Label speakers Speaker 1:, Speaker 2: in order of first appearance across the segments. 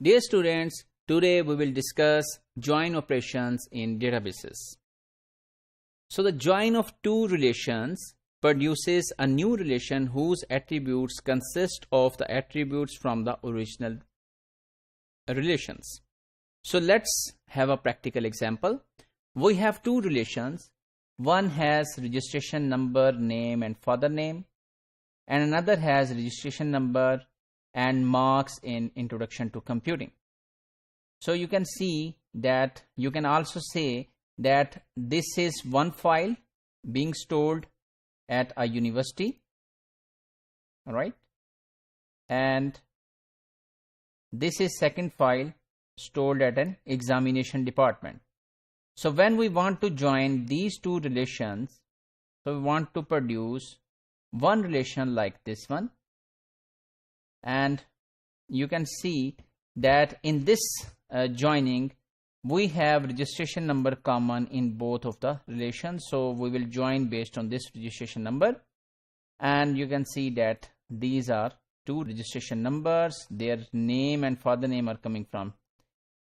Speaker 1: Dear students, today we will discuss join operations in databases. So the join of two relations produces a new relation whose attributes consist of the attributes from the original relations. So let's have a practical example. We have two relations. One has registration number, name and father name, and another has registration number and marks in Introduction to Computing. So you can see that you can also say that this is one file being stored at a university, all right, and this is second file stored at an examination department. So when we want to join these two relations, so we want to produce one relation like this one, and you can see that in this joining we have registration number common in both of the relations, so we will join based on this registration number. And you can see that these are two registration numbers, their name and father name are coming from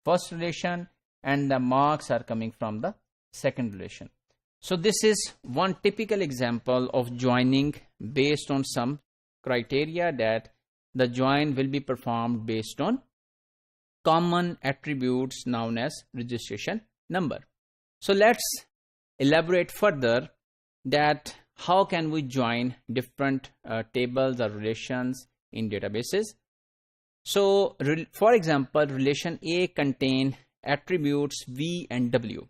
Speaker 1: first relation and the marks are coming from the second relation. So this is one typical example of joining based on some criteria, that the join will be performed based on common attributes known as registration number. So let's elaborate further that how can we join different tables or relations in databases. So for example, relation A contain attributes V and W.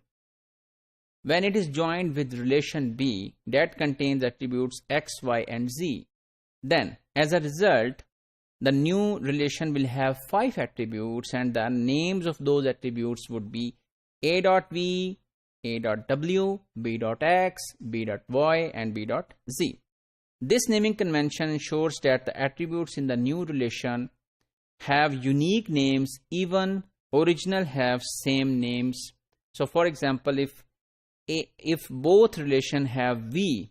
Speaker 1: When it is joined with relation B that contains attributes X, Y and Z, then as a result the new relation will have 5 attributes and the names of those attributes would be A.V, A.W, B.X, B.Y and B.Z. This naming convention ensures that the attributes in the new relation have unique names, even original have same names. So for example, if both relation have V,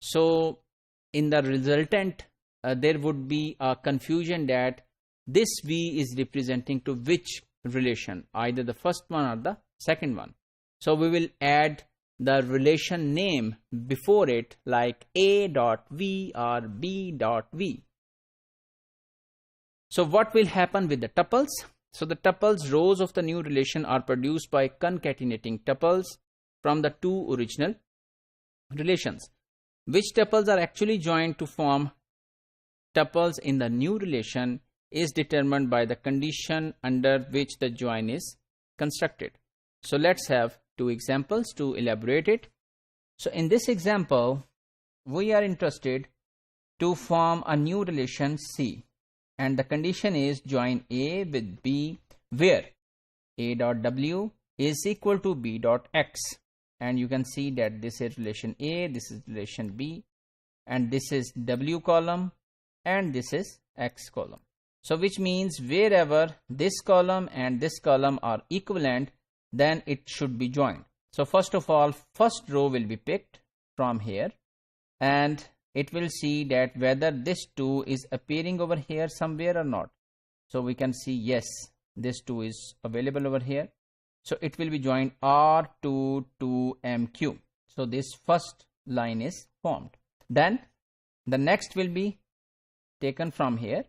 Speaker 1: so in the resultant there would be a confusion that this V is representing to which relation, either the first one or the second one. So we will add the relation name before it, like A.V or B.V. So what will happen with the tuples? So the tuples rows of the new relation are produced by concatenating tuples from the two original relations. Which tuples are actually joined to form tuples in the new relation is determined by the condition under which the join is constructed. So let's have two examples to elaborate it. So in this example, we are interested to form a new relation C, and the condition is join A with B where A.W is equal to B.X, and you can see that this is relation A, this is relation B, and this is W column and this is X column. So which means wherever this column and this column are equivalent, then it should be joined. So first of all, first row will be picked from here, and it will see that whether this 2 is appearing over here somewhere or not. So we can see yes, this 2 is available over here. So it will be joined R2 to MQ. So this first line is formed. Then the next will be taken from here.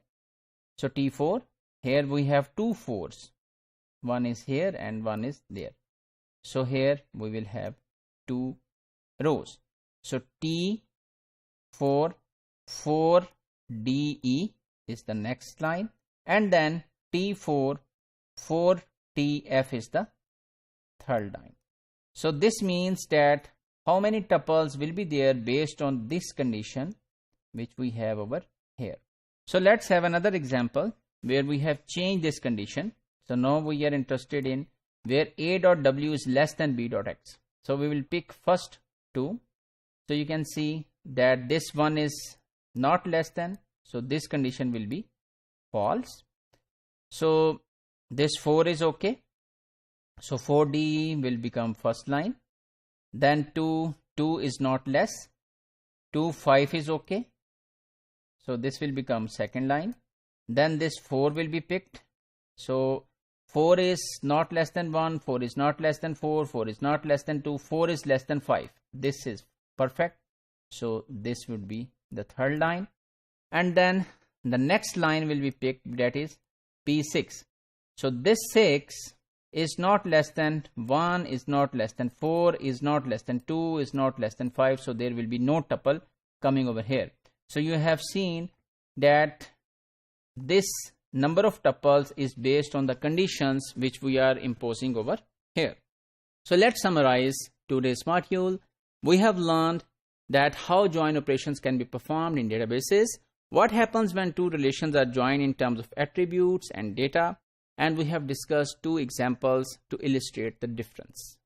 Speaker 1: So T4, here we have two 4s, one is here and one is there. So here we will have 2 rows. So T4 4DE is the next line, and then T4 4TF is the third line. So this means that how many tuples will be there based on this condition which we have over here. So let's have another example where we have changed this condition. So now we are interested in where A.W is less than B.X. So we will pick first 2. So you can see that this one is not less than, so this condition will be false. So this 4 is okay. So 4D will become first line. Then 2 is not less. 2 5 is okay. So this will become second line. Then this 4 will be picked. So 4 is not less than 1, 4 is not less than 4, 4 is not less than 2, 4 is less than 5. This is perfect. So this would be the third line. And then the next line will be picked, that is P6. So this 6 is not less than 1, is not less than 4, is not less than 2, is not less than 5. So there will be no tuple coming over here. So you have seen that this number of tuples is based on the conditions which we are imposing over here. So let's summarize today's module. We have learned that how join operations can be performed in databases, what happens when two relations are joined in terms of attributes and data, and we have discussed two examples to illustrate the difference.